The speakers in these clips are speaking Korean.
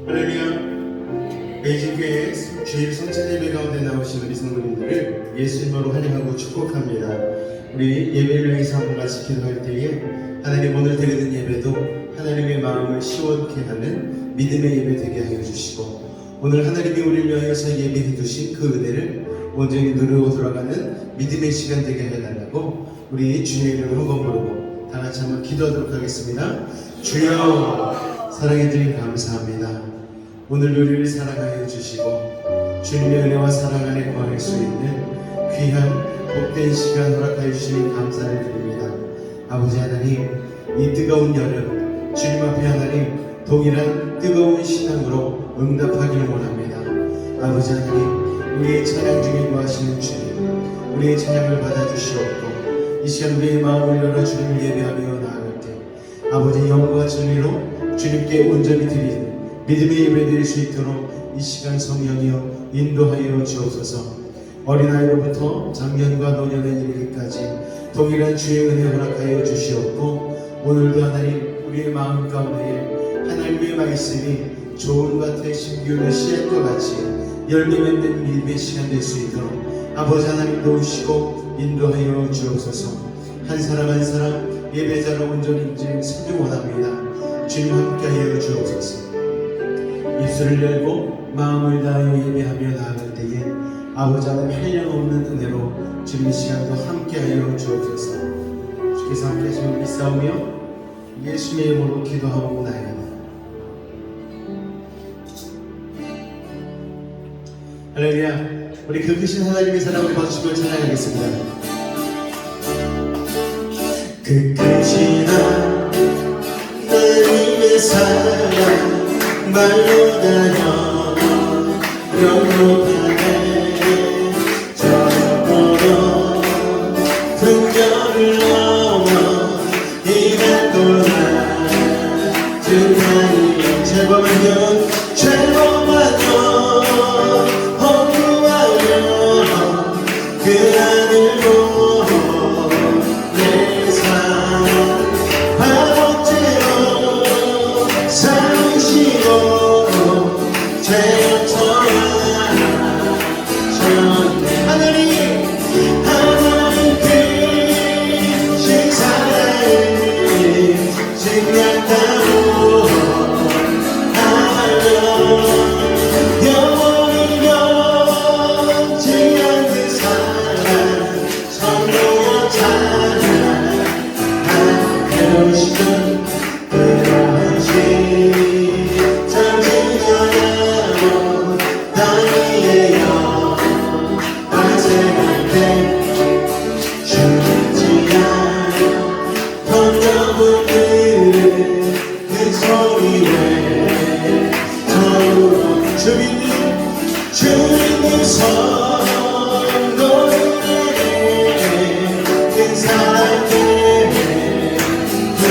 할렐루야. 베이직교회 주일 성찬 예배 가운데 나오신 우리 성도님들을 예수 이름으로 환영하고 축복합니다. 우리 예배를 위해서 한번 같이 기도할 때에 하나님 오늘 드리는 예배도 하나님의 마음을 시원케 하는 믿음의 예배 되게 하여 주시고, 오늘 하나님이 우리를 위하여서 예배해 주신 그 은혜를 온전히 누리고 돌아가는 믿음의 시간 되게 해달라고 우리 주의 이름을 한번 부르고 다 같이 한번 기도하도록 하겠습니다. 주여, 사랑해 주님 감사합니다. 오늘 우리를 사랑하여 주시고 주님의 은혜와 사랑 안에 거할 수 있는 귀한 복된 시간 허락하여 주시니 감사를 드립니다. 아버지 하나님, 이 뜨거운 여름 주님 앞에 하나님 동일한 뜨거운 신앙으로 응답하기를 원합니다. 아버지 하나님, 우리의 찬양 중에 거하시는 주님, 우리의 찬양을 받아주시옵고 이 시간 우리의 마음을 열어 주님을 예배하며 나아갈 때 아버지 영과 진리로 주님께 온전히 드리는 믿음의 예배 드릴 수 있도록 이 시간 성령이여 인도하여 주옵소서. 어린아이로부터 장년과 노년에 이르기까지 동일한 주의 은혜 허락하여 주시옵고, 오늘도 하나님 우리의 마음 가운데에 하나님의 말씀이 좋은 밭에 심기우는 씨앗과 같이 열매 맺는 믿음의 시간 될 수 있도록 아버지 하나님 도우시고 인도하여 주옵소서. 한 사람 한 사람 예배자로 온전히 인증 세주 원합니다. 주님 함께하여 주옵소서. 입술을 열고 마음을 다하여 예배하며 나아갈 때에 아버지 하나님 한량없는 은혜로 주님 시간도 함께하여 주옵소서. 주께서 함께하시면 믿사오며 예수님의 이름으로 기도하고 나아갑니다. 할렐루야. 우리 그 크신 하나님의 사랑을 받으시고 찬양하겠습니다. 그 크신 하나님의 사랑 말로 다녀 영원하네. 저보러 풍경을 넘어 이갈 거라. 주님이 제법하면 허무하여 그 하늘로 내 삶 화목제로 살으시고 죄처럼 하나님 크신 사랑을 증명하고 하며 영원히 영원한 그 사랑 성령여 찬양하며 싶은 그러하신 전진하고 다니에요 반세갈 때 주지야 던져본 그 소리 외쳐로 주님 선고를 그 사랑에 그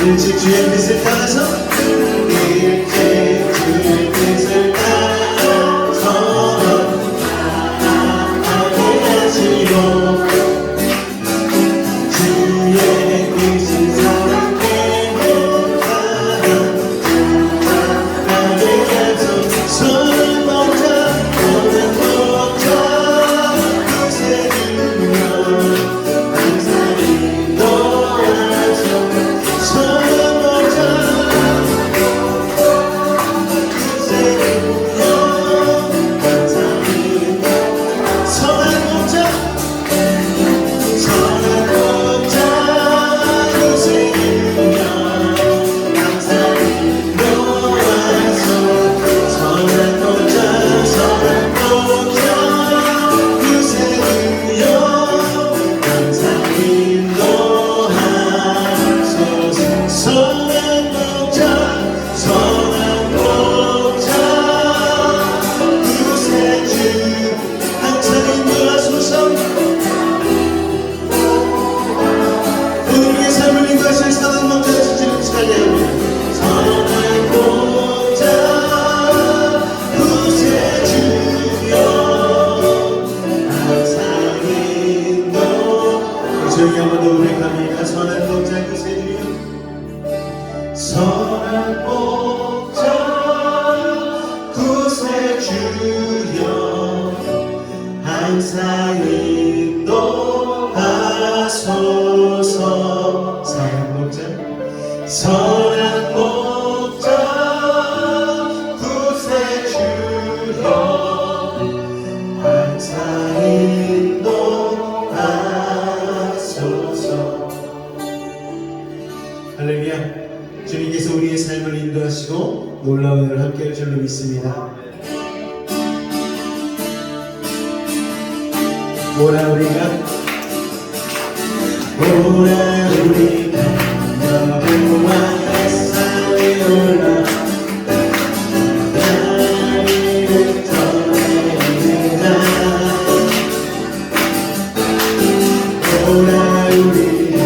일찍 주의 뜻을 따라서 일찍 주의 뜻을 따라서 나아가게 하시고 주의 뜻은 사랑의 나아가게 하소 손을 먹자 손을 먹자 그새 들면 항상 인도하소 손을 먹자 그새 들면 항상 인도하소 손을 먹자 선한 목자 요새 들면 항상 인도하소 선한 목자 요새 들면 항상 인도하소서 선한 목자 요새 주 항상 인도하소서 우리의 삶을 인도하실 선한 목자 주님을 찬양합니다. 선한 목자 구세주여 항상 인도 조용히 한번 더 고백합니다. 선한 목자 구세주여 선한 목자 구세주여 항상 인도하소서 선한 목자 선한 목자 구세주여 항상 인도하소서. 할렐루야. 주님께서 우리의 삶을 인도하시고 놀라운 일을 함께 할 줄로 믿습니다. 오라 우리가 여호와 햇살이 올라 나를 떠내리다 오라 우리가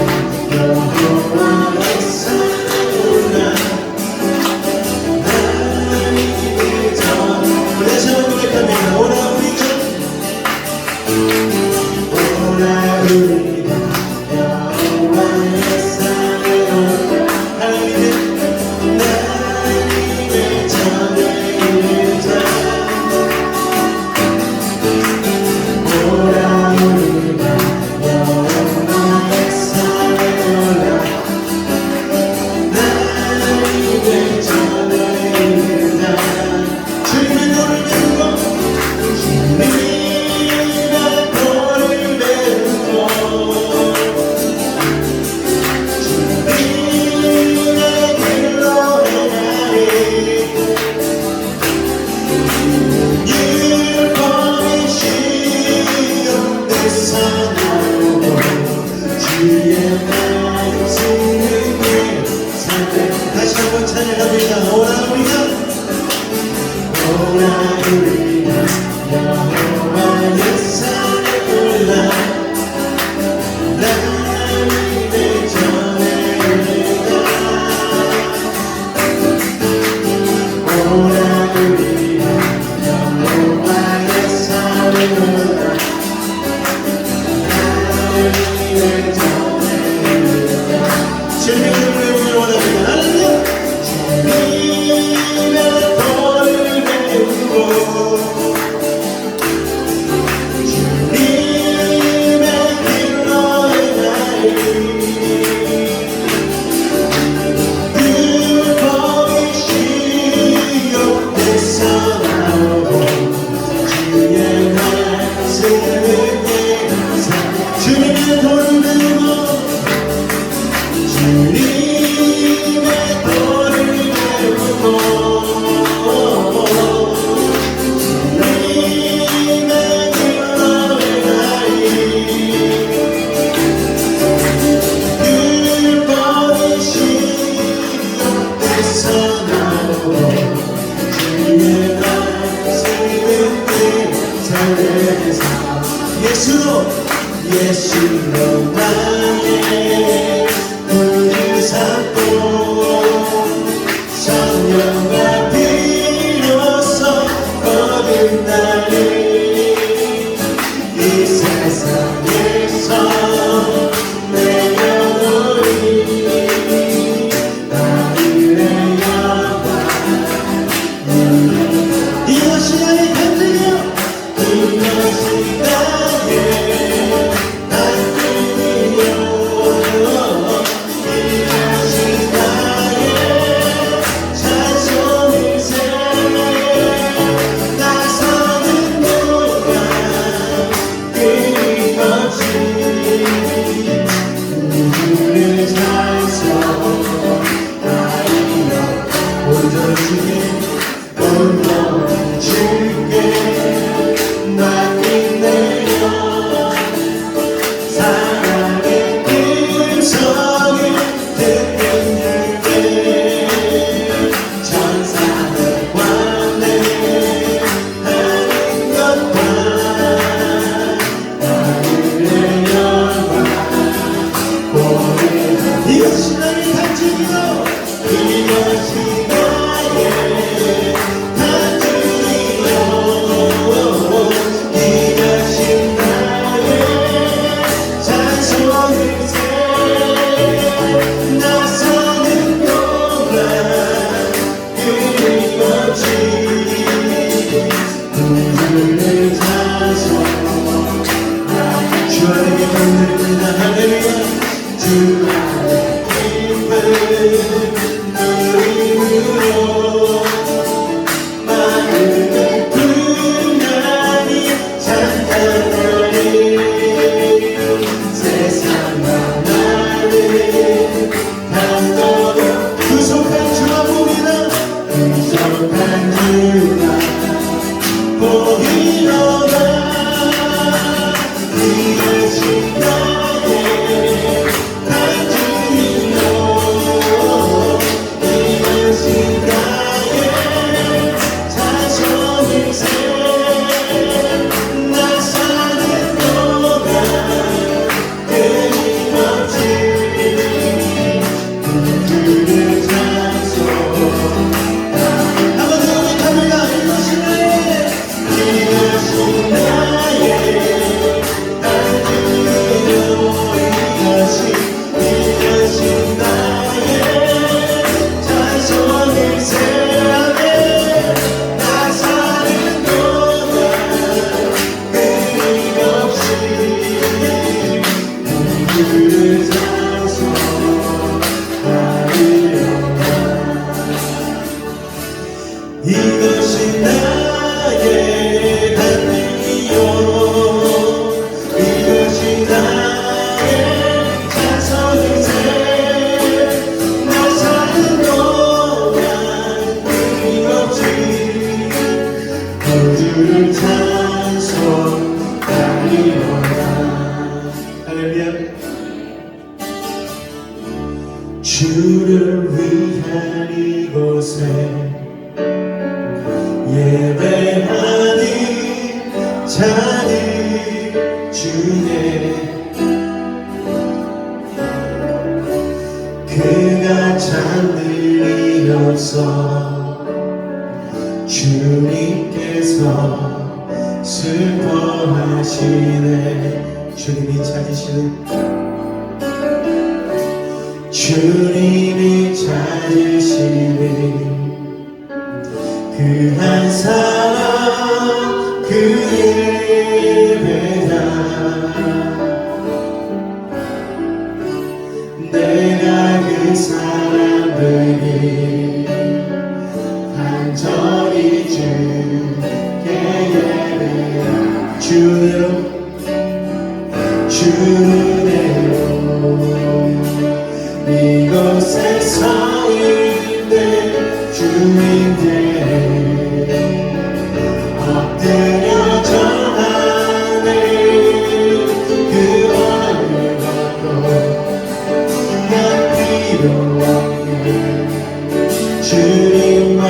여호와 햇살이 올라 나를 떠내리다 다시 한번 고백합니다. 오라 우리가 여호와 햇살이 올라 하나님의 나를 전해주자 오라 우리가 여호와 햇살이 올라 나를 전해주자 주님의 너를 배우고 주님의 너를 배우고 다시 한번 찬양합니다. 오라 우리가 여호와 햇살이 올라 나를 전해주다 오라 우리가 여호와 햇살이 올라 나를 전해주다 주님의 이름을 외우길 원합니다. 할렐루야. 주님의 너를 배우고 주님의 길로 행하리 율법이시여 내서 나오고 주의 말씀을 내사 주님의 도를 배우고 주님의 도를 배우고 주님의 길로 행하리 찬송하리라. 온전히 주께 온전히 주께 맡기네요. 사랑의 음성을 듣는 일들 천사는 환대하는 것과 하늘의 영광 보내라. 이것이 나의 간증이요 이것이 나의 간증이요 이것이 나의 찬송일세. 나서는 동안 끊임없이 우주를 찬송. 주 안에 기쁨을 할렐루야. 주 안에 기쁨 누림으로 마음을 풍랑이 찬탄하리. 세상과 나를 감도록 구속한 주가 보이나 구속한 주가 보이노라. 이것이 나의 간증이요 이것이 나의 찬송일세. 나 사는 동안 끊임없이 우주를 찬송. 한번 더 고백합니다. 이것이 나의 간증이요 이것이 나의 찬송일세. 나 사는 동안 끊임없이 우주를 찬송하리로다. 이것이 나의 간증이요 이것이 나의 찬송일세. 나 사는 동안 끊임없이 우주를 찬송하리로다. 할렐루야. 주를 위한 이곳에 예배하는 자들 중에 그가 찾는 일 없어. 주님께서 슬퍼하시네. 주님이 찾으시는 주님이 찾으시는 그 한 사람 그 예배다. 내가 그 사람들이 간절히 주께 예배하. 주대로 주대로 이곳에 서 있는 주님께 엎드려 전하네. 그 얼굴 걷고 난 필요 없네. 주님만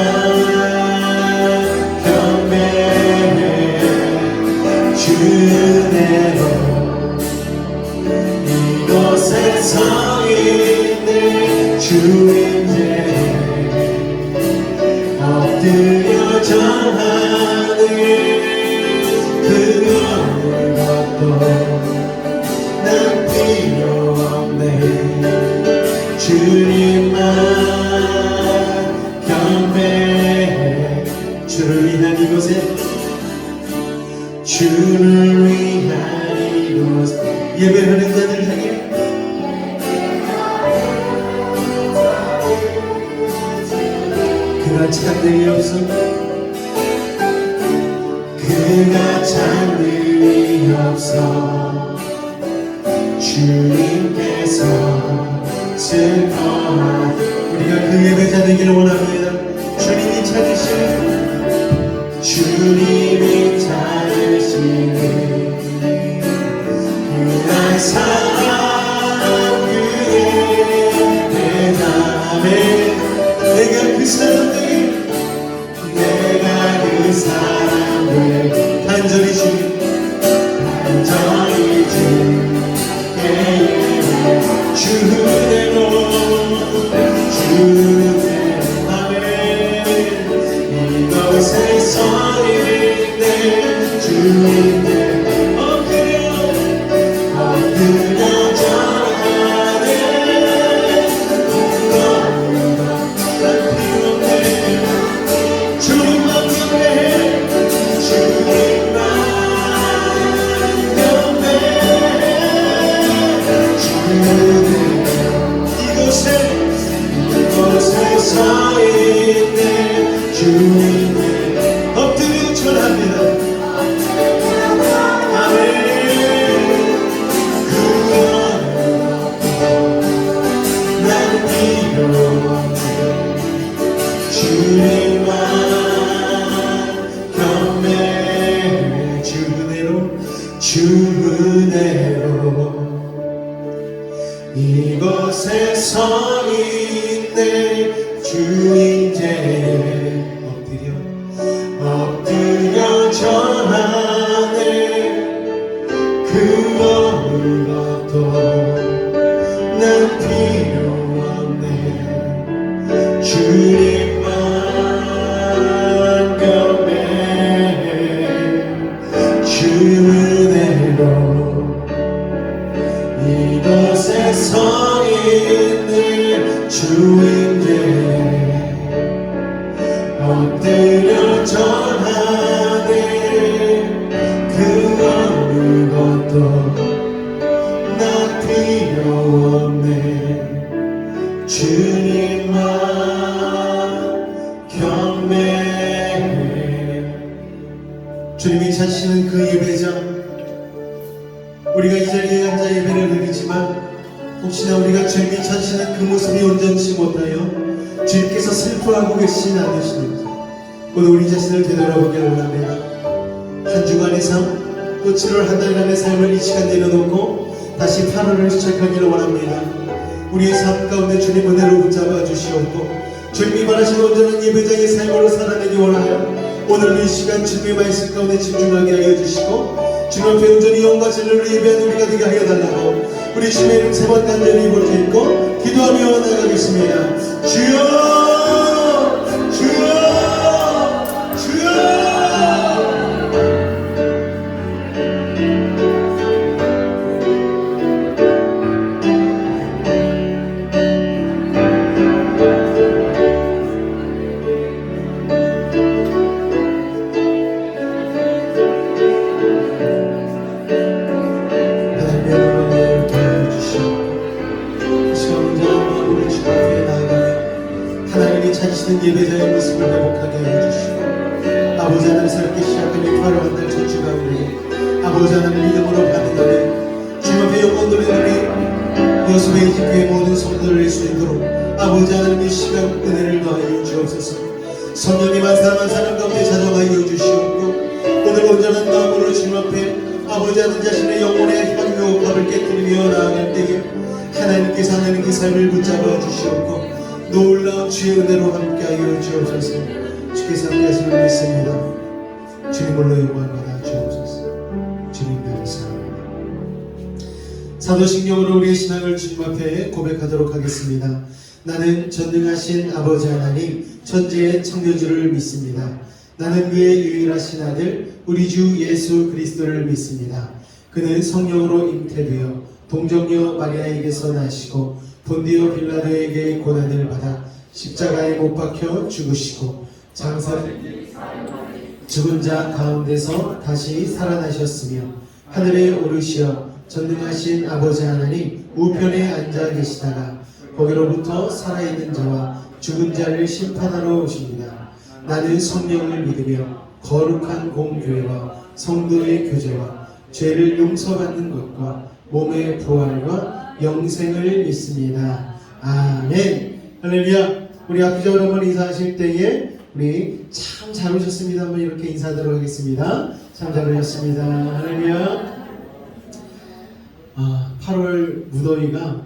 경배해. 주대로 이곳에 서 있는 주님께 엎드려 전하네. 그거를 갖고 난 필요 없네. 주님만 경배해. 주를 위한 이곳에 주를 위한 이곳 예배하는 자들 향해 그가 찾는 일 없어. 그가 찾는 일 없어. 주님께서 있을 거야. 우리가 그 예배자 되기를 원합니다. 주님이 찾으시는 그날 사랑 그의 대담에 내가 그 사람을 간절히 주대로 이것에 서 있네 주님께 엎드려 절하네 난 필요해 주님만 필요해 주님만 이곳에 서 있네 주님께 엎드려 절합니다. 아멘. 난 필요 없네 주님만 경배해 주 은혜로 이곳에 서 있네 주 이제 엎드려 절하네 그 어느 것도 난 필요 없네 주님만 경배해 주 은혜로 이곳에 서 있는 주인께 엎드려 절하네 그 어느 것도 나 필요 없네 주님만 경배해. 주님이 찾으시는 그 예배자 우리가 이 자리에 앉아 예배를 드리지만 혹시나 우리가 주님이 찾으시는 그 모습이 온전치 못하여 주님께서 슬퍼하고 계시진 않으시는지 오늘 우리 자신을 되돌아보기를 원합니다. 한 주간의 삶, 또 7월 한 달간의 삶을 이 시간 내려놓고 다시 8월을 시작하기를 원합니다. 우리의 삶 가운데 주님 은혜로 붙잡아 주시옵고 주님이 바라시는 온전한 예배자의 삶으로 살아내기 원하여 오늘 이 시간 주님의 말씀 가운데 집중하게 하여 주시고 주님 앞에 온전히 영과 진리를 예배하는 우리가 되게 하여 달라고 우리 주님의 이름 세 번 간절히 부르짖고 기도하며 나가겠습니다. 주여 주여 주여. 찾으시는 예배자의 모습을 회복하게 해주시고 아버지 하나님 새롭게 시작하는 8월 한 달 첫 주 가운데 아버지 하나님 믿음으로 반응하는 주님 앞에 영광 돌리는 우리 여수의 집교의 모든 성도를 낼 수 있도록 아버지 하나님 이 시간 은혜를 더하여 주옵소서. 성령님 한 사람 한 사람 가운데 자정하여 주시옵고 오늘 온전한 마음으로 주님 앞에 아버지 하나님 자신의 영혼의 향유 밥을 깨뜨리며 나아갈 때에 하나님께서 하나님 그 삶을 붙잡아 주시옵고 놀라운 주의 은혜로 함께하여 주옵소서. 주께서 함께하심을 믿습니다. 주님 홀로 영광을 받아 주옵소서. 주님 감사합니다. 사도신경으로 우리의 신앙을 주님 앞에 고백하도록 하겠습니다. 나는 전능하신 아버지 하나님 천지의 창조주를 믿습니다. 나는 그의 유일하신 아들 우리 주 예수 그리스도를 믿습니다. 그는 성령으로 잉태되어 동정녀 마리아에게서 나시고 본디오 빌라도에게 고난을 받아 십자가에 못 박혀 죽으시고 죽은 자 가운데서 다시 살아나셨으며 하늘에 오르시어 전능하신 아버지 하나님 우편에 앉아 계시다가 거기로부터 살아있는 자와 죽은 자를 심판하러 오십니다. 나는 성령을 믿으며 거룩한 공교회와 성도의 교제와 죄를 용서받는 것과 몸의 부활과 영생을 믿습니다. 아멘. 할렐루야. 우리 앞으로 한번 인사하실 때에 우리 참 잘 오셨습니다. 한번 이렇게 인사하도록 하겠습니다. 참 잘 오셨습니다. 할렐루야. 8월 무더위가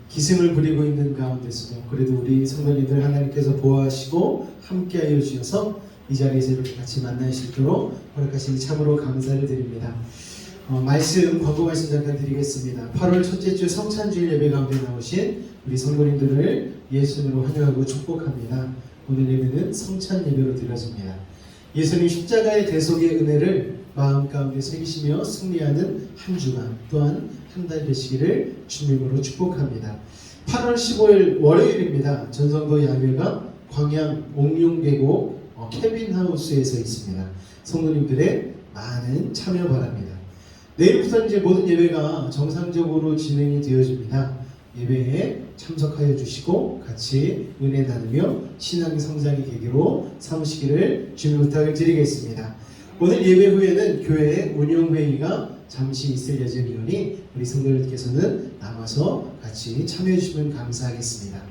기승을 부리고 있는 가운데서도 그래도 우리 성도님들 하나님께서 보호하시고 함께하여 주셔서 이 자리에서 이렇게 같이 만날 수 있도록 허락하시니 참으로 감사를 드립니다. 광고 말씀 잠깐 드리겠습니다. 8월 첫째 주 성찬주일 예배 가운데 나오신 우리 성도님들을 예수님으로 환영하고 축복합니다. 오늘 예배는 성찬 예배로 드려집니다. 예수님 십자가의 대속의 은혜를 마음 가운데 새기시며 승리하는 한 주간 또한 한 달 되시기를 주님으로 축복합니다. 8월 15일 월요일입니다. 전성도 야외가 광양 옥룡계곡 케빈하우스에서 있습니다. 성도님들의 많은 참여 바랍니다. 내일부터 이제 모든 예배가 정상적으로 진행이 되어집니다. 예배에 참석하여 주시고 같이 은혜 나누며 신앙 성장의 계기로 삼으시기를 주님 부탁을 드리겠습니다. 오늘 예배 후에는 교회 운영회의가 잠시 있을 예정이오니 우리 성도님께서는 남아서 같이 참여해 주시면 감사하겠습니다.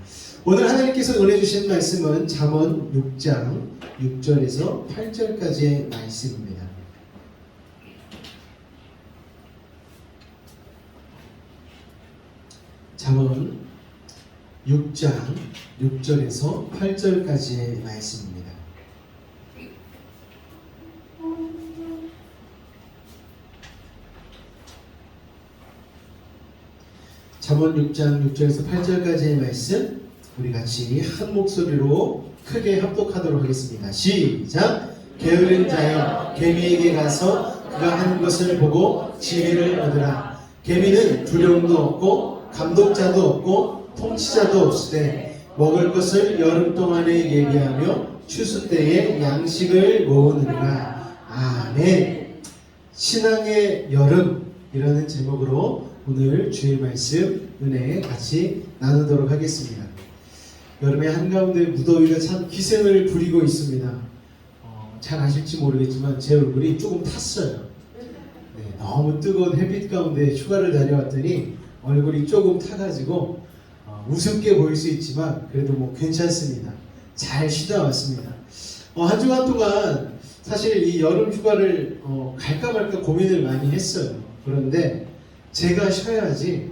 오늘 하나님께서 은혜 주신 말씀은 잠언 6장 6절에서 8절까지의 말씀입니다. 잠언 6장 6절에서 8절까지의 말씀입니다. 잠언 6장 6절에서 8절까지의 말씀 우리 같이 한 목소리로 크게 합독하도록 하겠습니다. 시작! 게으른 자여 개미에게 가서 그가 하는 것을 보고 지혜를 얻으라. 개미는 두령도 없고 감독자도 없고 통치자도 없으되 먹을 것을 여름 동안에 예비하며 추수 때에 양식을 모으느니라. 아멘. 신앙의 여름이라는 제목으로 오늘 주의 말씀 은혜 같이 나누도록 하겠습니다. 여름의 한가운데 무더위가 참 기승을 부리고 있습니다. 잘 아실지 모르겠지만 제 얼굴이 조금 탔어요. 너무 뜨거운 햇빛 가운데 휴가를 다녀왔더니 얼굴이 조금 타가지고 우습게 보일 수 있지만 그래도 뭐 괜찮습니다. 잘 쉬다 왔습니다. 한 주간 동안 사실 이 여름 휴가를 갈까 말까 고민을 많이 했어요. 그런데 제가 쉬어야지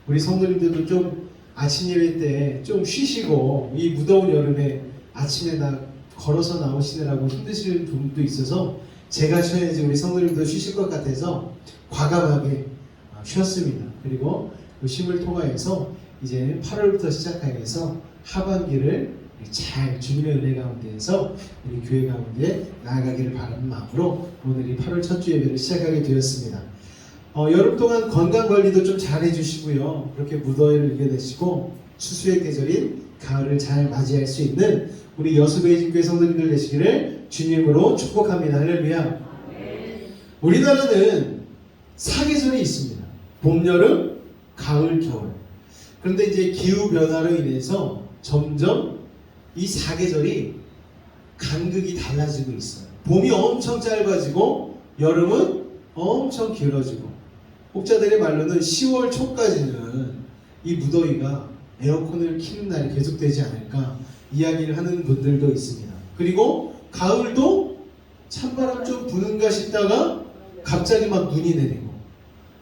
우리 성도님들도 좀 아침 예배 때 좀 쉬시고 이 무더운 여름에 아침에 걸어서 나오시느라고 힘드시는 분도 있어서 제가 쉬어야지 우리 성도님도 쉬실 것 같아서 과감하게 쉬었습니다. 그리고 그 쉼을 통하여서 이제 8월부터 시작하여서 하반기를 잘 주님의 은혜 가운데에서 우리 교회 가운데 나아가기를 바라는 마음으로 오늘 이 8월 첫 주 예배를 시작하게 되었습니다. 여름 동안 건강 관리도 좀 잘 해주시고요. 그렇게 무더위를 이겨내시고 추수의 계절인 가을을 잘 맞이할 수 있는 우리 여수베이직교회 성도님들 되시기를 주님으로 축복합니다. 할렐루야. 우리나라는 사계절이 있습니다. 봄, 여름, 가을, 겨울. 그런데 이제 기후 변화로 인해서 점점 이 사계절이 간극이 달라지고 있어요. 봄이 엄청 짧아지고 여름은 엄청 길어지고 혹자들의 말로는 10월 초까지는 이 무더위가 에어컨을 켜는 날이 계속되지 않을까 이야기를 하는 분들도 있습니다. 그리고 가을도 찬바람 좀 부는가 싶다가 갑자기 막 눈이 내리고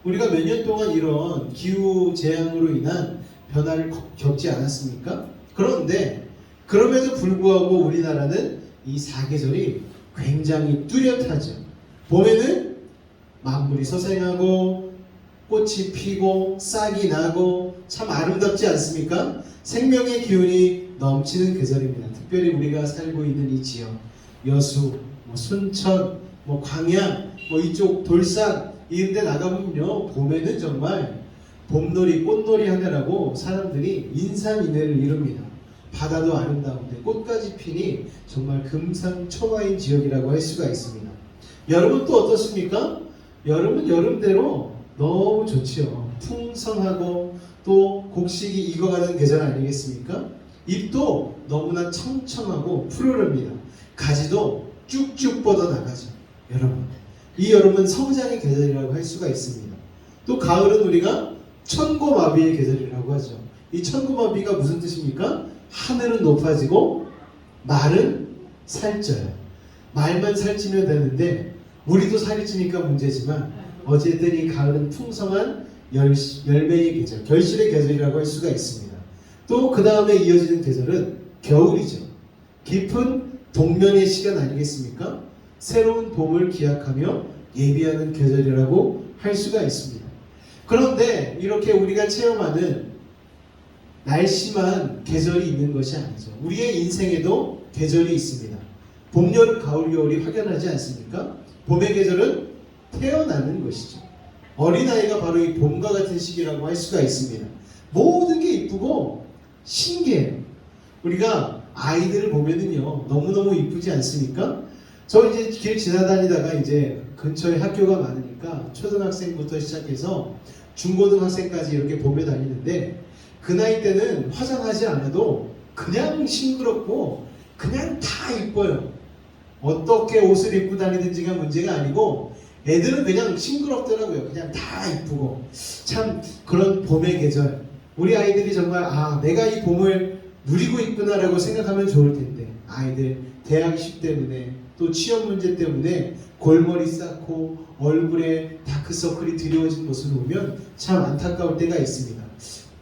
우리가 몇 년 동안 이런 기후 재앙으로 인한 변화를 겪지 않았습니까? 그런데 그럼에도 불구하고 우리나라는 이 사계절이 굉장히 뚜렷하죠. 봄에는 만물이 서생하고 꽃이 피고 싹이 나고 참 아름답지 않습니까? 생명의 기운이 넘치는 계절입니다. 특별히 우리가 살고 있는 이 지역 여수, 순천, 광양, 이쪽 돌산 이런 데 나가보면요 봄에는 정말 봄놀이, 꽃놀이 하느라고 사람들이 인산인해를 이룹니다. 바다도 아름다운데 꽃까지 피니 정말 금상첨화인 지역이라고 할 수가 있습니다. 여름은 또 어떻습니까? 여름은 여름대로 너무 좋지요. 풍성하고 또 곡식이 익어가는 계절 아니겠습니까? 잎도 너무나 청청하고 푸르릅니다. 가지도 쭉쭉 뻗어나가죠. 여러분, 이 여름은 성장의 계절이라고 할 수가 있습니다. 또 가을은 우리가 천고마비의 계절이라고 하죠. 이 천고만비가 무슨 뜻입니까? 하늘은 높아지고 말은 살쪄요. 말만 살찌면 되는데 우리도 살이 찌니까 문제지만 어쨌든 이 가을은 풍성한 열매의 계절, 결실의 계절이라고 할 수가 있습니다. 또 그 다음에 이어지는 계절은 겨울이죠. 깊은 동면의 시간 아니겠습니까? 새로운 봄을 기약하며 예비하는 계절이라고 할 수가 있습니다. 그런데 이렇게 우리가 체험하는 날씨만 계절이 있는 것이 아니죠. 우리의 인생에도 계절이 있습니다. 봄, 여름, 가을, 겨울이 확연하지 않습니까? 봄의 계절은 태어나는 것이죠. 어린아이가 바로 이 봄과 같은 시기라고 할 수가 있습니다. 모든 게 이쁘고 신기해요. 우리가 아이들을 보면은요, 너무너무 이쁘지 않습니까? 저 이제 길 지나다니다가 이제 근처에 학교가 많으니까 초등학생부터 시작해서 중고등학생까지 이렇게 보며 다니는데 그 나이 때는 화장하지 않아도 그냥 싱그럽고 그냥 다 이뻐요. 어떻게 옷을 입고 다니든지가 문제가 아니고 애들은 그냥 싱그럽더라고요. 그냥 다 이쁘고. 참 그런 봄의 계절, 우리 아이들이 정말 내가 이 봄을 누리고 있구나라고 생각하면 좋을 텐데 아이들 대학 입시 때문에 또 취업 문제 때문에 골머리 쌓고 얼굴에 다크서클이 드리워진 모습을 보면 참 안타까울 때가 있습니다.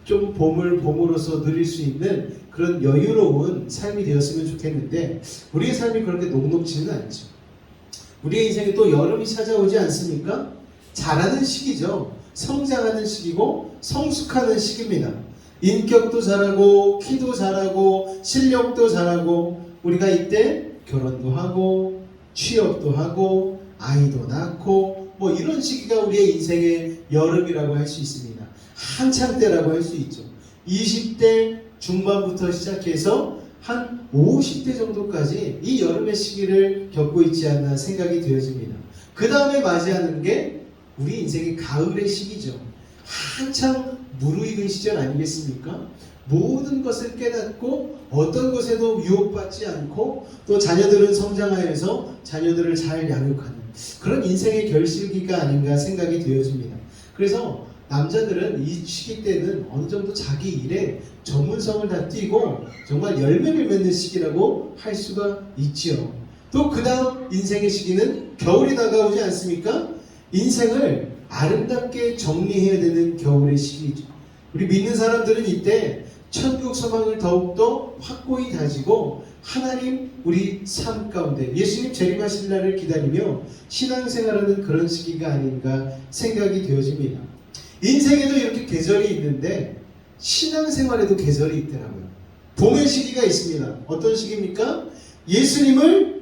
좀 봄을 봄으로서 누릴 수 있는 그런 여유로운 삶이 되었으면 좋겠는데 우리의 삶이 그렇게 녹록지는 않죠. 우리의 인생에 또 여름이 찾아오지 않습니까? 자라는 시기죠. 성장하는 시기고 성숙하는 시기입니다. 인격도 자라고 키도 자라고 실력도 자라고 우리가 이때 결혼도 하고 취업도 하고 아이도 낳고 뭐 이런 시기가 우리의 인생의 여름이라고 할 수 있습니다. 한창 때라고 할 수 있죠. 20대 중반부터 시작해서 한 50대 정도까지 이 여름의 시기를 겪고 있지 않나 생각이 되어집니다. 그 다음에 맞이하는 게 우리 인생의 가을의 시기죠. 한창 무르익은 시절 아니겠습니까? 모든 것을 깨닫고 어떤 것에도 유혹받지 않고 또 자녀들은 성장하여서 자녀들을 잘 양육하는 그런 인생의 결실기가 아닌가 생각이 되어집니다. 그래서 남자들은 이 시기 때는 어느 정도 자기 일에 전문성을 다 띄고 정말 열매를 맺는 시기라고 할 수가 있지요. 또 그 다음 인생의 시기는 겨울이 다가오지 않습니까? 인생을 아름답게 정리해야 되는 겨울의 시기죠. 우리 믿는 사람들은 이때 천국 소망을 더욱더 확고히 다지고 하나님 우리 삶 가운데 예수님 재림하실 날을 기다리며 신앙생활하는 그런 시기가 아닌가 생각이 되어집니다. 인생에도 이렇게 계절이 있는데 신앙생활에도 계절이 있더라고요. 봄의 시기가 있습니다. 어떤 시기입니까? 예수님을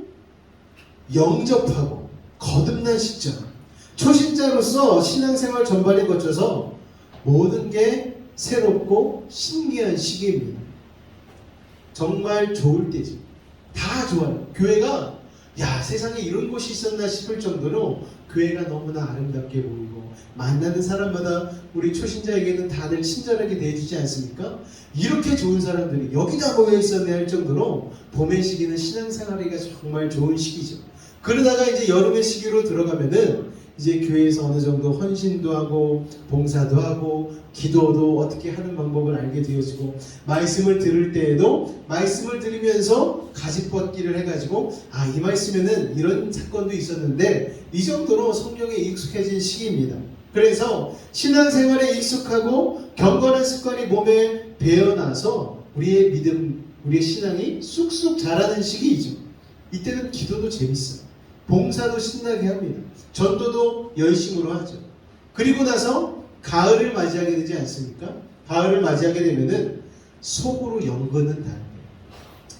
영접하고 거듭난 시점. 초신자로서 신앙생활 전반에 거쳐서 모든 게 새롭고 신기한 시기입니다. 정말 좋을 때죠. 다 좋아요. 교회가 세상에 이런 곳이 있었나 싶을 정도로 교회가 너무나 아름답게 보이고 만나는 사람마다 우리 초신자에게는 다들 친절하게 대해주지 않습니까? 이렇게 좋은 사람들이 여기다 모여 있었네 할 정도로 봄의 시기는 신앙생활하기가 정말 좋은 시기죠. 그러다가 이제 여름의 시기로 들어가면은 이제 교회에서 어느 정도 헌신도 하고 봉사도 하고 기도도 어떻게 하는 방법을 알게 되어지고 말씀을 들을 때에도 말씀을 들으면서 가지뻗기를 해가지고 이 말씀에는 이런 사건도 있었는데 이 정도로 성경에 익숙해진 시기입니다. 그래서 신앙생활에 익숙하고 경건한 습관이 몸에 배어나서 우리의 믿음, 우리의 신앙이 쑥쑥 자라는 시기이죠. 이때는 기도도 재밌어요. 봉사도 신나게 합니다. 전도도 열심으로 하죠. 그리고 나서 가을을 맞이하게 되지 않습니까? 가을을 맞이하게 되면은 속으로 연근은 다릅니다.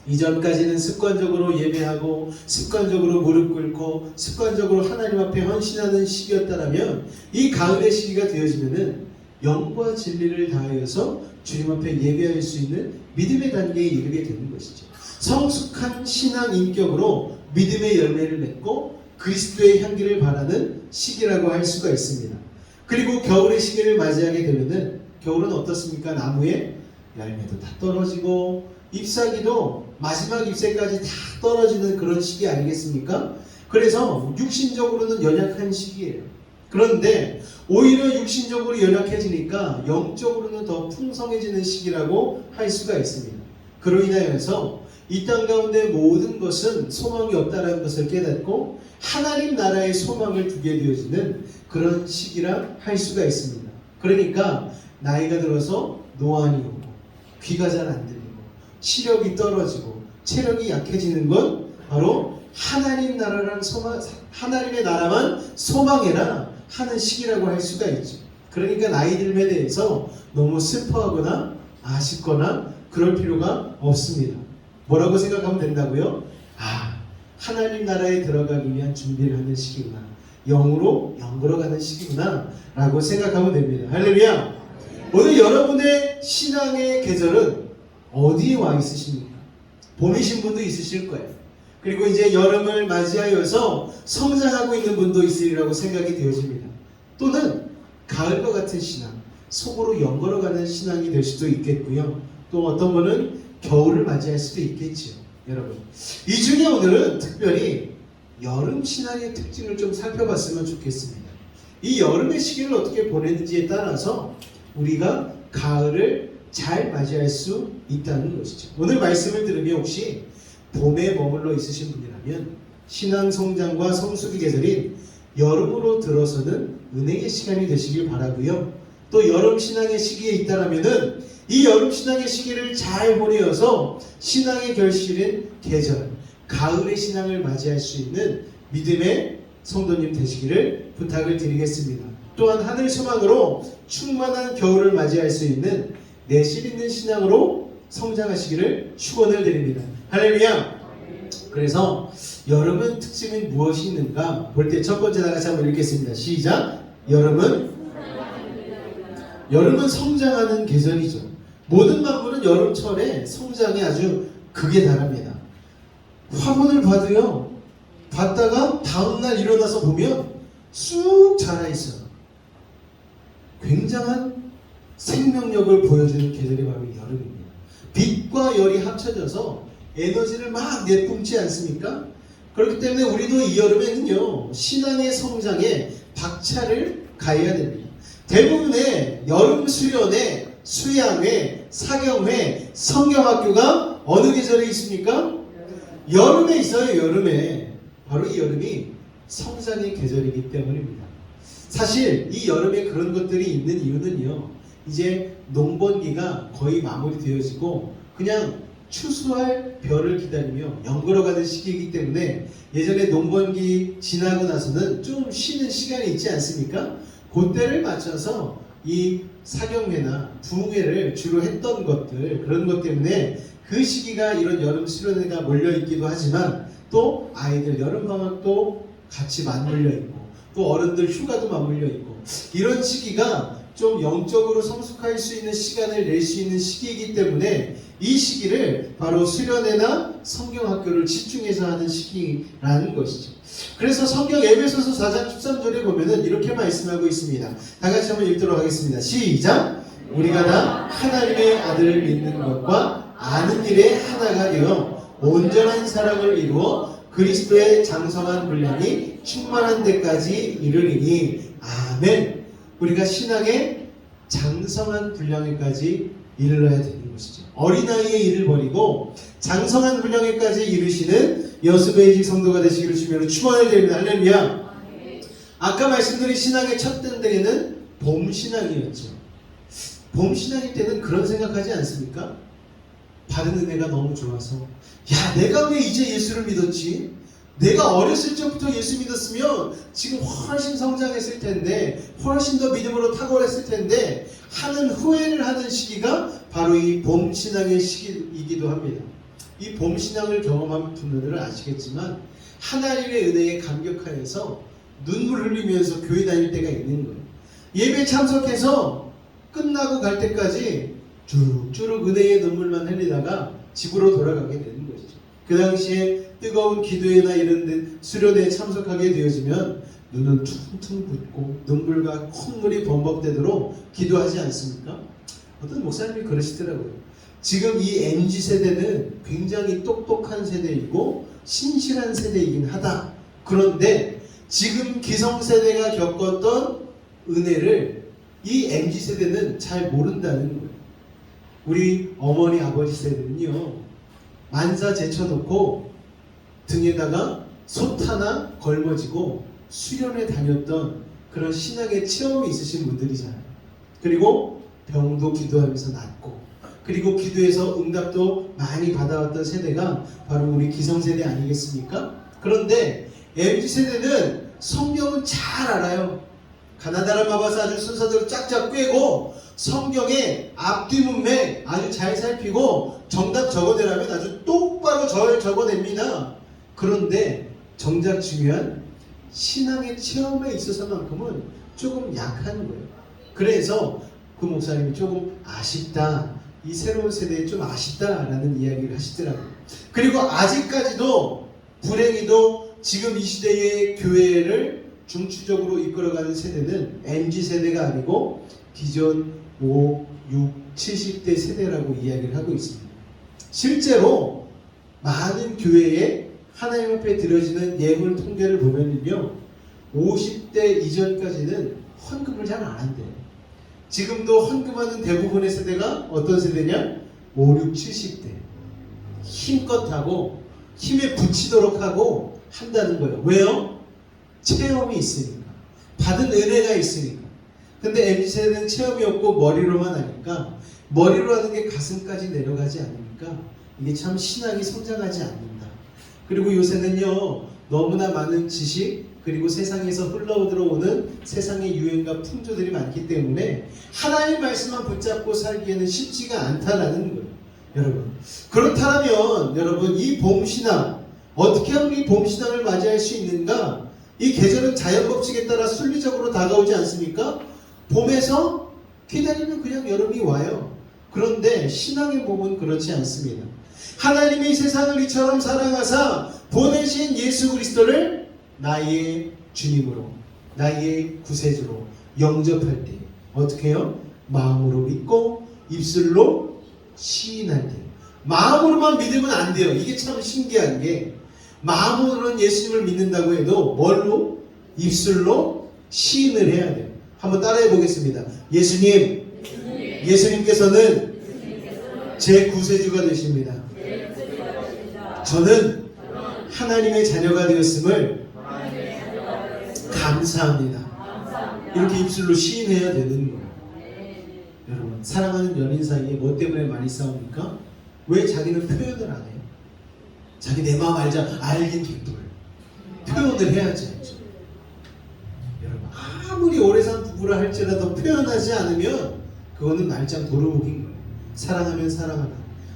이전까지는 습관적으로 예배하고 습관적으로 무릎 꿇고 습관적으로 하나님 앞에 헌신하는 시기였다면 이 가을의 시기가 되어지면은 영과 진리를 다하여서 주님 앞에 예배할 수 있는 믿음의 단계에 이르게 되는 것이죠. 성숙한 신앙 인격으로 믿음의 열매를 맺고 그리스도의 향기를 바라는 시기라고 할 수가 있습니다. 그리고 겨울의 시기를 맞이하게 되면은 겨울은 어떻습니까? 나무에 열매도 다 떨어지고 잎사귀도 마지막 잎새까지 다 떨어지는 그런 시기 아니겠습니까? 그래서 육신적으로는 연약한 시기예요. 그런데 오히려 육신적으로 연약해지니까 영적으로는 더 풍성해지는 시기라고 할 수가 있습니다. 그로 인하여서 이 땅 가운데 모든 것은 소망이 없다는 것을 깨닫고 하나님 나라의 소망을 두게 되어지는 그런 시기라 할 수가 있습니다. 그러니까 나이가 들어서 노안이 오고 귀가 잘 안 들리고 시력이 떨어지고 체력이 약해지는 건 바로 하나님의 나라만 소망해라 하는 시기라고 할 수가 있죠. 그러니까 나이 듦에 대해서 너무 슬퍼하거나 아쉽거나 그럴 필요가 없습니다. 뭐라고 생각하면 된다고요? 하나님 나라에 들어가기 위한 준비를 하는 시기구나. 영으로 영걸어가는 시기구나 라고 생각하면 됩니다. 할렐루야. 오늘 여러분의 신앙의 계절은 어디에 와 있으십니까? 봄이신 분도 있으실 거예요. 그리고 이제 여름을 맞이하여서 성장하고 있는 분도 있으리라고 생각이 되어집니다. 또는 가을과 같은 신앙, 속으로 영걸어가는 신앙이 될 수도 있겠고요. 또 어떤 분은 겨울을 맞이할 수도 있겠죠. 여러분, 이 중에 오늘은 특별히 여름 신앙의 특징을 좀 살펴봤으면 좋겠습니다. 이 여름의 시기를 어떻게 보내는지에 따라서 우리가 가을을 잘 맞이할 수 있다는 것이죠. 오늘 말씀을 들으면 혹시 봄에 머물러 있으신 분이라면 신앙 성장과 성숙의 계절인 여름으로 들어서는 은혜의 시간이 되시길 바라고요. 또 여름 신앙의 시기에 있다라면은 이 여름 신앙의 시기를 잘 보내어서 신앙의 결실인 계절, 가을의 신앙을 맞이할 수 있는 믿음의 성도님 되시기를 부탁을 드리겠습니다. 또한 하늘 소망으로 충만한 겨울을 맞이할 수 있는 내실 있는 신앙으로 성장하시기를 축원을 드립니다. 할렐루야. 그래서 여름은 특징이 무엇이 있는가 볼 때 첫 번째 나가서 한번 읽겠습니다. 시작. 여름은 성장하는 계절이죠. 모든 만물은 여름철에 성장이 아주 극에 달합니다. 화분을 봐도요, 봤다가 다음날 일어나서 보면 쑥 자라있어요. 굉장한 생명력을 보여주는 계절이 바로 여름입니다. 빛과 열이 합쳐져서 에너지를 막 내뿜지 않습니까? 그렇기 때문에 우리도 이 여름에는요, 신앙의 성장에 박차를 가해야 됩니다. 대부분의 여름 수련회, 수양회, 사경회, 성경학교가 어느 계절에 있습니까? 여름에 있어요. 여름에. 바로 이 여름이 성장의 계절이기 때문입니다. 사실 이 여름에 그런 것들이 있는 이유는요, 이제 농번기가 거의 마무리되어지고 그냥 추수할 벼를 기다리며 연걸어가는 시기이기 때문에 예전에 농번기 지나고 나서는 좀 쉬는 시간이 있지 않습니까? 그때를 맞춰서 이 사경회나 부흥회를 주로 했던 것들, 그런 것 때문에 그 시기가 이런 여름 수련회가 몰려있기도 하지만 또 아이들 여름방학도 같이 맞물려 있고 또 어른들 휴가도 맞물려 있고 이런 시기가 좀 영적으로 성숙할 수 있는 시간을 낼 수 있는 시기이기 때문에 이 시기를 바로 수련회나 성경학교를 집중해서 하는 시기라는 것이죠. 그래서 성경 에베소서 4장 13절에 보면은 이렇게 말씀하고 있습니다. 다 같이 한번 읽도록 하겠습니다. 시작! 우리가 다 하나님의 아들을 믿는 것과 아는 일에 하나가 되어 온전한 사랑을 이루어 그리스도의 장성한 분량이 충만한 데까지 이르리니 아멘. 우리가 신앙의 장성한 분량에까지 이르러야 되는 것이죠. 어린아이의 일을 버리고 장성한 분량에까지 이르시는 여수베이직 성도가 되시기를 주님으로 축원을 드립니다. 할렐루야. 아까 말씀드린 신앙의 첫 등대는 봄 신앙이었죠. 봄 신앙일 때는 그런 생각하지 않습니까? 받은 은혜가 너무 좋아서 야, 내가 왜 이제 예수를 믿었지? 내가 어렸을 적부터 예수 믿었으면 지금 훨씬 성장했을 텐데, 훨씬 더 믿음으로 탁월했을 텐데 하는 후회를 하는 시기가 바로 이 봄 신앙의 시기이기도 합니다. 이 봄 신앙을 경험한 분들은 아시겠지만 하나님의 은혜에 감격하여서 눈물 흘리면서 교회 다닐 때가 있는 거예요. 예배 참석해서 끝나고 갈 때까지 주룩주룩 은혜의 눈물만 흘리다가 집으로 돌아가게 되는 것이죠. 그 당시에 뜨거운 기도회나 이런 데 수련회에 참석하게 되어지면 눈은 퉁퉁 붓고 눈물과 콧물이 범벅되도록 기도하지 않습니까? 어떤 목사님이 그러시더라고요. 지금 이 MZ세대는 굉장히 똑똑한 세대이고 신실한 세대이긴 하다. 그런데 지금 기성세대가 겪었던 은혜를 이 MZ세대는 잘 모른다는 거예요. 우리 어머니 아버지 세대는요, 만사 제쳐놓고 등에다가 솥 하나 걸머지고 수련회 다녔던 그런 신앙의 체험이 있으신 분들이잖아요. 그리고 병도 기도하면서 낫고, 그리고 기도해서 응답도 많이 받아왔던 세대가 바로 우리 기성세대 아니겠습니까? 그런데 MZ세대는 성경은 잘 알아요. 가나다라 마바사 아주 순서대로 쫙쫙 꿰고 성경의 앞뒤 문맥 아주 잘 살피고 정답 적어내라면 아주 똑바로 적어냅니다. 그런데 정작 중요한 신앙의 체험에 있어서만큼은 조금 약한 거예요. 그래서 그 목사님이 조금 아쉽다, 이 새로운 세대에 좀 아쉽다라는 이야기를 하시더라고요. 그리고 아직까지도 불행히도 지금 이 시대의 교회를 중추적으로 이끌어가는 세대는 MZ세대가 아니고 기존 5, 6, 70대 세대라고 이야기를 하고 있습니다. 실제로 많은 교회에 하나님 앞에 드려지는 예물 통계를 보면요, 50대 이전까지는 헌금을 잘 안 한대요. 지금도 헌금하는 대부분의 세대가 어떤 세대냐? 5, 6, 70대. 힘껏 하고 힘에 붙이도록 하고 한다는 거예요. 왜요? 체험이 있으니까. 받은 은혜가 있으니까. 근데 MZ세대는 체험이 없고 머리로만 하니까, 머리로 하는 게 가슴까지 내려가지 않으니까 이게 참 신앙이 성장하지 않는다. 그리고 요새는요, 너무나 많은 지식, 그리고 세상에서 흘러들어오는 세상의 유행과 풍조들이 많기 때문에 하나님의 말씀만 붙잡고 살기에는 쉽지가 않다라는 거예요. 여러분, 그렇다면 여러분, 이 봄신앙, 어떻게 하면 이 봄신앙을 맞이할 수 있는가? 이 계절은 자연법칙에 따라 순리적으로 다가오지 않습니까? 봄에서 기다리면 그냥 여름이 와요. 그런데 신앙의 봄은 그렇지 않습니다. 하나님이 세상을 이처럼 사랑하사 보내신 예수 그리스도를 나의 주님으로, 나의 구세주로 영접할 때 어떻게 해요? 마음으로 믿고 입술로 시인할 때. 마음으로만 믿으면 안 돼요. 이게 참 신기한 게, 마음으로는 예수님을 믿는다고 해도 뭘로? 입술로 시인을 해야 돼요. 한번 따라해 보겠습니다. 예수님께서는 제 구세주가 되십니다. 저는 하나님의 자녀가 되었음을 감사합니다. 이렇게 입술로 시인해야 되는 거예요. 여러분, 사랑하는 연인 사이에 뭐 때문에 많이 싸웁니까? 왜 자기는 표현을 안 해요? 자기 내 마음 알긴 객돌. 표현을 해야지 알죠. 여러분, 아무리 오래 산 부부라 할지라도 표현하지 않으면 그거는 말짱 도루묵인 거예요. 사랑하면 사랑하다,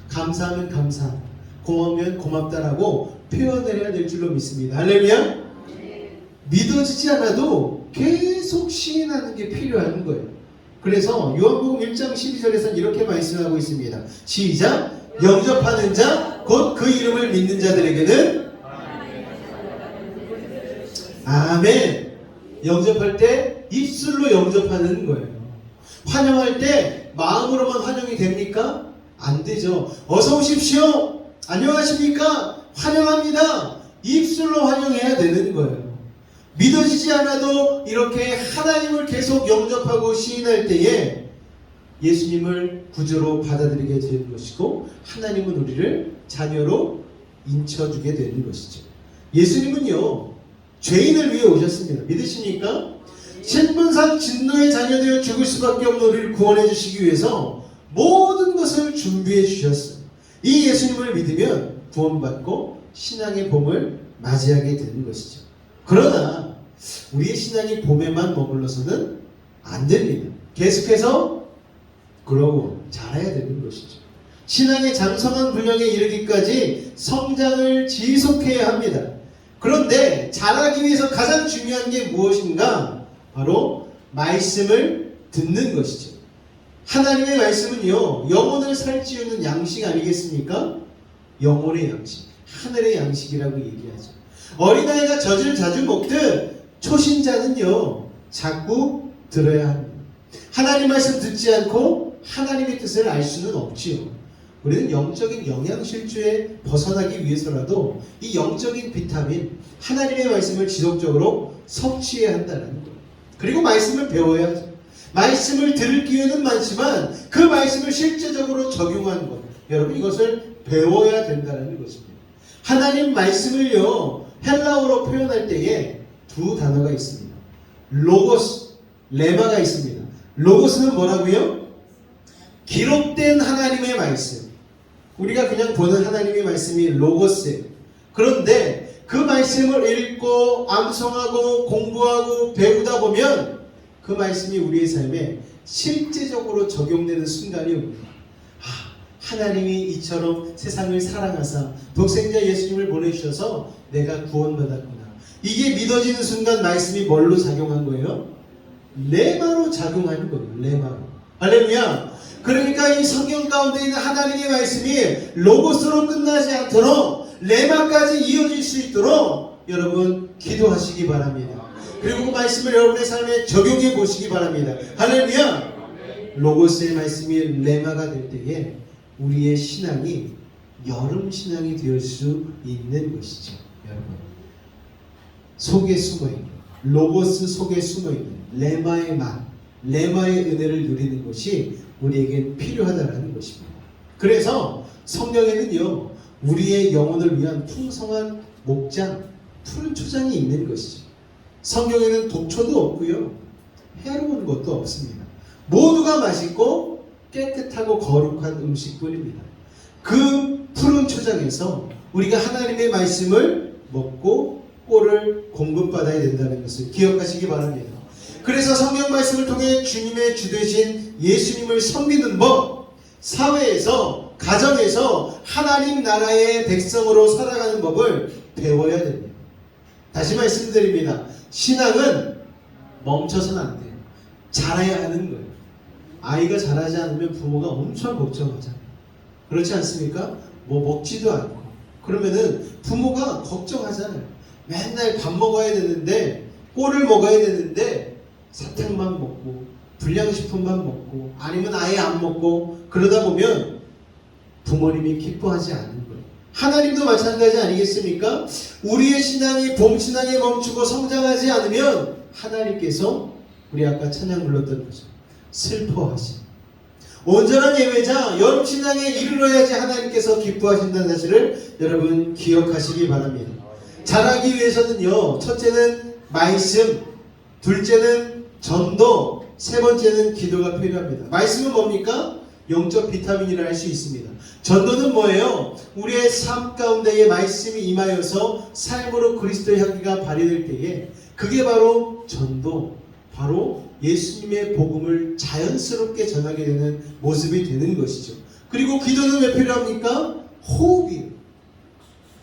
감사하면 감사하다, 고마우면 고맙다라고 표현을 해야 될 줄로 믿습니다. 할렐루야. 믿어지지 않아도 계속 시인하는 게 필요한 거예요. 그래서 요한복음 1장 12절에서는 이렇게 말씀하고 있습니다. 시작. 영접하는 자 곧 그 이름을 믿는 자들에게는 아멘. 영접할 때 입술로 영접하는 거예요. 환영할 때 마음으로만 환영이 됩니까? 안 되죠. 어서 오십시오. 안녕하십니까? 환영합니다. 입술로 환영해야 되는 거예요. 믿어지지 않아도 이렇게 하나님을 계속 영접하고 시인할 때에 예수님을 구주로 받아들이게 되는 것이고, 하나님은 우리를 자녀로 인쳐주게 되는 것이죠. 예수님은요, 죄인을 위해 오셨습니다. 믿으십니까? 신분상 진노의 자녀되어 죽을 수밖에 없는 우리를 구원해 주시기 위해서 모든 것을 준비해 주셨어요. 이 예수님을 믿으면 구원받고 신앙의 봄을 맞이하게 되는 것이죠. 그러나 우리의 신앙이 봄에만 머물러서는 안 됩니다. 계속해서 그러고 자라야 되는 것이죠. 신앙의 장성한 분량에 이르기까지 성장을 지속해야 합니다. 그런데 자라기 위해서 가장 중요한 게 무엇인가? 바로 말씀을 듣는 것이죠. 하나님의 말씀은요, 영혼을 살찌우는 양식 아니겠습니까? 영혼의 양식, 하늘의 양식이라고 얘기하죠. 어린아이가 젖을 자주 먹듯 초신자는요, 자꾸 들어야 합니다. 하나님 말씀 듣지 않고 하나님의 뜻을 알 수는 없지요. 우리는 영적인 영양실조에 벗어나기 위해서라도 이 영적인 비타민, 하나님의 말씀을 지속적으로 섭취해야 한다는 거예요. 그리고 말씀을 배워야 하죠. 말씀을 들을 기회는 많지만 그 말씀을 실제적으로 적용하는 것, 여러분 이것을 배워야 된다는 것입니다. 하나님 말씀을요, 헬라어로 표현할 때에 두 단어가 있습니다. 로고스, 레마가 있습니다. 로고스는 뭐라고요? 기록된 하나님의 말씀. 우리가 그냥 보는 하나님의 말씀이 로고스예요. 그런데 그 말씀을 읽고 암송하고 공부하고 배우다 보면 그 말씀이 우리의 삶에 실제적으로 적용되는 순간이 옵니다. 하나님이 이처럼 세상을 사랑하사 독생자 예수님을 보내주셔서 내가 구원받았구나. 이게 믿어지는 순간 말씀이 뭘로 작용한 거예요? 레마로 작용하는 거예요. 레마로. 할렐루야. 그러니까 이 성경 가운데 있는 하나님의 말씀이 로고스로 끝나지 않도록 레마까지 이어질 수 있도록 여러분 기도하시기 바랍니다. 그리고 그 말씀을 여러분의 삶에 적용해 보시기 바랍니다. 할렐루야. 로고스의 말씀이 레마가 될 때에 우리의 신앙이 여름 신앙이 될 수 있는 것이죠. 여러분, 속에 숨어있는, 로고스 속에 숨어있는 레마의 맛, 레마의 은혜를 누리는 것이 우리에게 필요하다는 것입니다. 그래서 성경에는요, 우리의 영혼을 위한 풍성한 목장, 푸른 초장이 있는 것이죠. 성경에는 독초도 없고요, 해로운 것도 없습니다. 모두가 맛있고 깨끗하고 거룩한 음식뿐입니다. 그 푸른 초장에서 우리가 하나님의 말씀을 먹고 꼴을 공급받아야 된다는 것을 기억하시기 바랍니다. 그래서 성경 말씀을 통해 주님의 주 되신 예수님을 섬기는 법, 사회에서, 가정에서 하나님 나라의 백성으로 살아가는 법을 배워야 됩니다. 다시 말씀드립니다. 신앙은 멈춰서는 안 돼요. 자라야 하는 거예요. 아이가 자라지 않으면 부모가 엄청 걱정하잖아요. 그렇지 않습니까? 뭐 먹지도 않고. 그러면은 부모가 걱정하잖아요. 맨날 밥 먹어야 되는데, 꼴을 먹어야 되는데 사탕만 먹고 불량식품만 먹고 아니면 아예 안 먹고 그러다 보면 부모님이 기뻐하지 않는 거예요. 하나님도 마찬가지 아니겠습니까? 우리의 신앙이 봄신앙에 멈추고 성장하지 않으면 하나님께서 우리 아까 찬양 불렀던 거죠. 슬퍼하신 온전한 예배자 여름신앙에 이르러야지 하나님께서 기뻐하신다는 사실을 여러분 기억하시기 바랍니다. 자라기 위해서는요, 첫째는 말씀, 둘째는 전도, 세 번째는 기도가 필요합니다. 말씀은 뭡니까? 영적 비타민이라 할 수 있습니다. 전도는 뭐예요? 우리의 삶 가운데에 말씀이 임하여서 삶으로 그리스도의 향기가 발휘될 때에 그게 바로 전도, 바로 예수님의 복음을 자연스럽게 전하게 되는 모습이 되는 것이죠. 그리고 기도는 왜 필요합니까? 호흡이에요.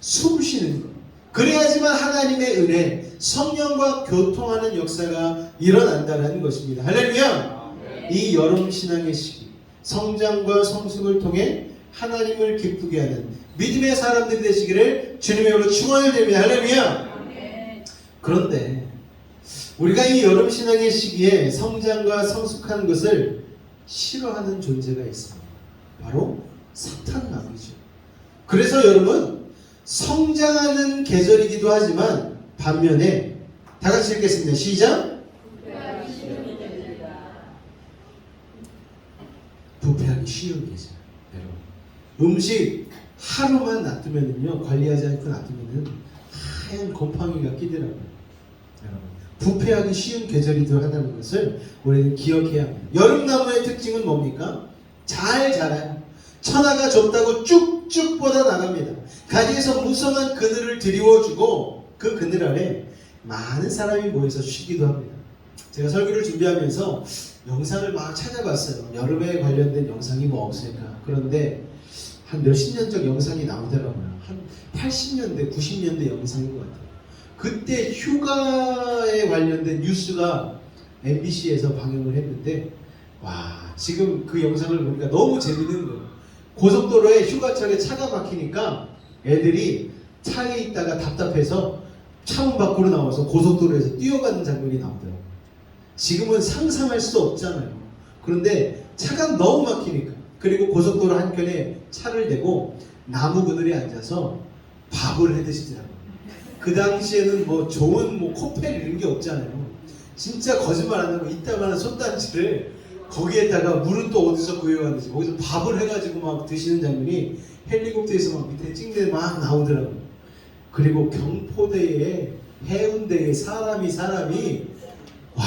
숨 쉬는 것. 그래야지만 하나님의 은혜, 성령과 교통하는 역사가 일어난다는 것입니다. 할렐루야! 이 여름 신앙의 시기, 성장과 성숙을 통해 하나님을 기쁘게 하는 믿음의 사람들이 되시기를 주님의 이름으로 축원을 드립니다. 할렐루야! 그런데 우리가 이 여름 신앙의 시기에 성장과 성숙하는 것을 싫어하는 존재가 있습니다. 바로 사탄 마귀죠. 그래서 여러분, 성장하는 계절이기도 하지만 반면에 다 같이 읽겠습니다. 시작! 부패하기 쉬운 계절. 여러분, 음식 하루만 놔두면요, 관리하지 않고 놔두면은 하얀 곰팡이가 끼더라고요. 여러분, 부패하기 쉬운 계절이기도 하다는 것을 우리는 기억해야 합니다. 여름나무의 특징은 뭡니까? 잘 자라요. 천하가 좁다고 쭉쭉 뻗어 나갑니다. 가지에서 무성한 그늘을 드리워주고 그 그늘 아래 많은 사람이 모여서 쉬기도 합니다. 제가 설교를 준비하면서 영상을 막 찾아봤어요. 여름에 관련된 영상이 뭐 없을까. 그런데 한 몇십 년 전 영상이 나오더라고요. 한 80년대, 90년대 영상인 것 같아요. 그때 휴가에 관련된 뉴스가 MBC에서 방영을 했는데, 와, 지금 그 영상을 보니까 너무 재밌는 거예요. 고속도로에 휴가철에 차가 막히니까 애들이 차에 있다가 답답해서 차문 밖으로 나와서 고속도로에서 뛰어가는 장면이 나오더라고요. 지금은 상상할 수 없잖아요. 그런데 차가 너무 막히니까, 그리고 고속도로 한켠에 차를 대고 나무 그늘에 앉아서 밥을 해 드시더라고요. 그 당시에는 뭐 좋은 뭐 코펠 이런 게 없잖아요. 진짜 거짓말 안 하고 이따만한 솥단지를 거기에다가 물은 또 어디서 구해왔는지 거기서 밥을 해가지고 막 드시는 장면이 헬리콥터에서 막 밑에 찍는 막 나오더라고요. 그리고 경포대에 해운대에 사람이 와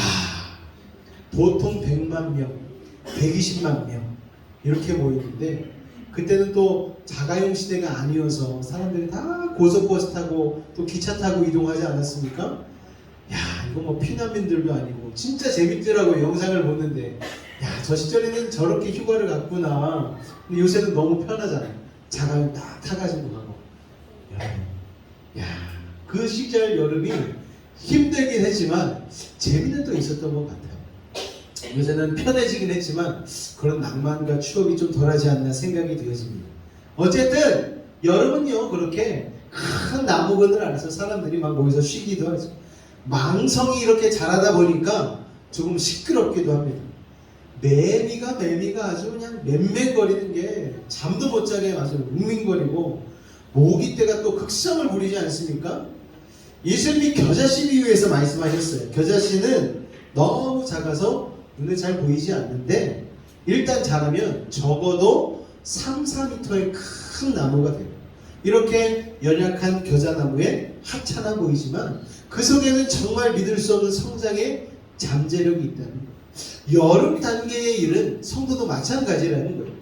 보통 100만 명, 120만 명 이렇게 모이는데 그때는 또 자가용 시대가 아니어서 사람들이 다 고속버스 타고 또 기차 타고 이동하지 않았습니까? 야 이거 뭐 피난민들도 아니고 진짜 재밌더라고요. 영상을 보는데 야 저 시절에는 저렇게 휴가를 갔구나. 근데 요새는 너무 편하잖아요. 자가용 딱 타가지고 가고 그 시절 여름이 힘들긴 했지만 재미는 또 있었던 것 같아요. 요새는 편해지긴 했지만 그런 낭만과 추억이 좀 덜하지 않나 생각이 되어집니다. 어쨌든 여름은요 그렇게 큰 나무 그늘 안에서 사람들이 막 모여서 쉬기도 하죠. 망성이 이렇게 자라다 보니까 조금 시끄럽기도 합니다. 매미가 아주 그냥 맹맹거리는 게 잠도 못 자게 아주 웅밍거리고 모기떼가 또 극성을 부리지 않습니까? 예수님이 겨자씨 비유에서 말씀하셨어요. 겨자씨는 너무 작아서 눈에 잘 보이지 않는데 일단 자라면 적어도 3, 4m의 큰 나무가 돼요. 이렇게 연약한 겨자나무에 하찮아 보이지만 그 속에는 정말 믿을 수 없는 성장의 잠재력이 있다는 거예요. 여름 단계의 일은 성도도 마찬가지라는 거예요.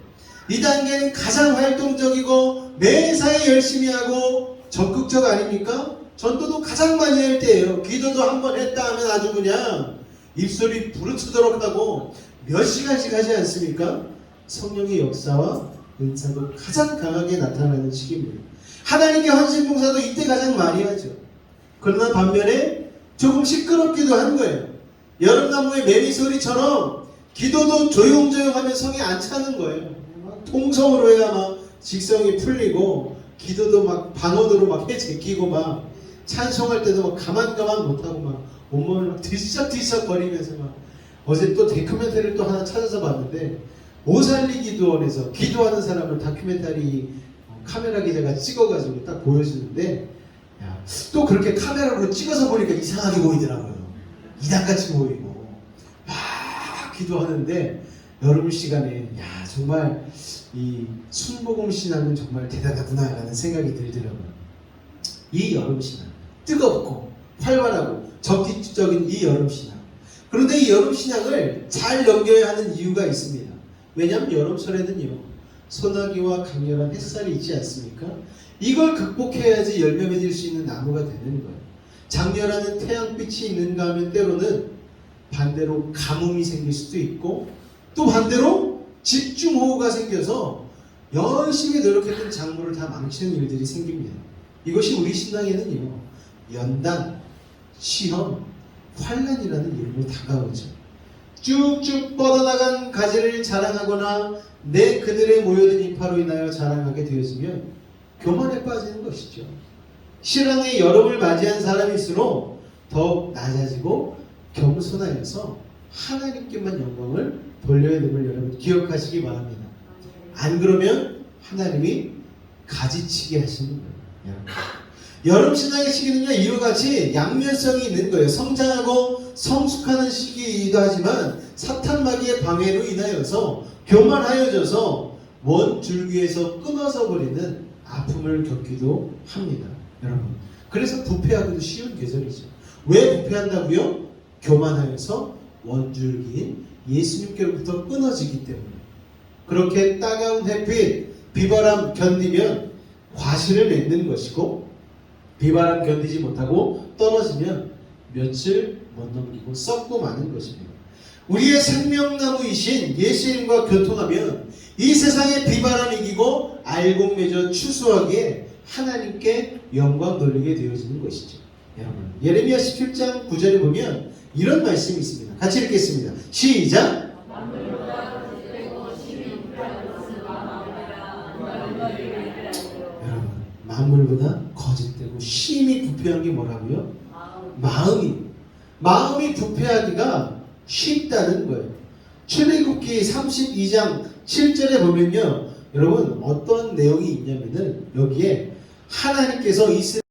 이 단계는 가장 활동적이고 매사에 열심히 하고 적극적 아닙니까? 전도도 가장 많이 할 때예요. 기도도 한번 했다 하면 아주 그냥 입술이 부르트도록 하고 몇 시간씩 하지 않습니까? 성령의 역사와 은사도 가장 강하게 나타나는 시기입니다. 하나님께 헌신 봉사도 이때 가장 많이 하죠. 그러나 반면에 조금 시끄럽기도 한 거예요. 여름나무의 매미 소리처럼 기도도 조용조용하면 성이 안 차는 거예요. 통성으로 해야 막 직성이 풀리고 기도도 막 방언으로 막 해제끼고 막 찬송할 때도 막 가만 못하고 막 온몸을 막 들썩들썩 거리면서 막 어제 또 다큐멘터리를 또 하나 찾아서 봤는데 오살리 기도원에서 기도하는 사람을 다큐멘터리 카메라 기자가 찍어가지고 딱 보여주는데 또 그렇게 카메라로 찍어서 보니까 이상하게 보이더라고요. 이단같이 보이고 막 기도하는데 여름 시간에 정말 이 순복음 신앙은 정말 대단하구나 라는 생각이 들더라고요. 이 여름 신앙 뜨겁고 활발하고 적극적인 이 여름 신앙. 그런데 이 여름 신앙을 잘 넘겨야 하는 이유가 있습니다. 왜냐하면 여름철에는요 소나기와 강렬한 햇살이 있지 않습니까? 이걸 극복해야지 열매 맺을 수 있는 나무가 되는 거예요. 장렬하는 태양빛이 있는가 하면 때로는 반대로 가뭄이 생길 수도 있고 또 반대로 집중호우가 생겨서 열심히 노력했던 작물을 다 망치는 일들이 생깁니다. 이것이 우리 신앙에는요 연단, 시험, 환난이라는 이름으로 다가오죠. 쭉쭉 뻗어나간 가지를 자랑하거나 내 그늘에 모여든 이파로 인하여 자랑하게 되어지면 교만에 빠지는 것이죠. 신앙의 여름을 맞이한 사람일수록 더욱 낮아지고 겸손하여서 하나님께만 영광을 돌려야 됨을 여러분 기억하시기 바랍니다. 안 그러면 하나님이 가지치게 하시는 거예요. 여름 신앙의 시기는요 이와 같이 양면성이 있는 거예요. 성장하고 성숙하는 시기이기도 하지만 사탄 마귀의 방해로 인하여서 교만하여져서 원줄기에서 끊어져 버리는 아픔을 겪기도 합니다. 여러분 그래서 부패하기도 쉬운 계절이죠. 왜 부패한다고요? 교만하여서 원줄기인 예수님께로부터 끊어지기 때문에. 그렇게 따가운 햇빛, 비바람 견디면 과실을 맺는 것이고 비바람 견디지 못하고 떨어지면 며칠 못 넘기고 썩고 마는 것입니다. 우리의 생명나무이신 예수님과 교통하면 이 세상의 비바람 이기고 알곡 맺어 추수하기에 하나님께 영광 돌리게 되어지는 것이죠. 여러분 예레미야 17장 9절에 보면 이런 말씀이 있습니다. 같이 읽겠습니다. 시작! 여러분 만물보다 거짓되고 심히 부패한 게 뭐라고요? 마음이 부패하기가 쉽다는 거예요. 출애굽기 32장 7절에 보면요 여러분 어떤 내용이 있냐면은 여기에 하나님께서 이스라엘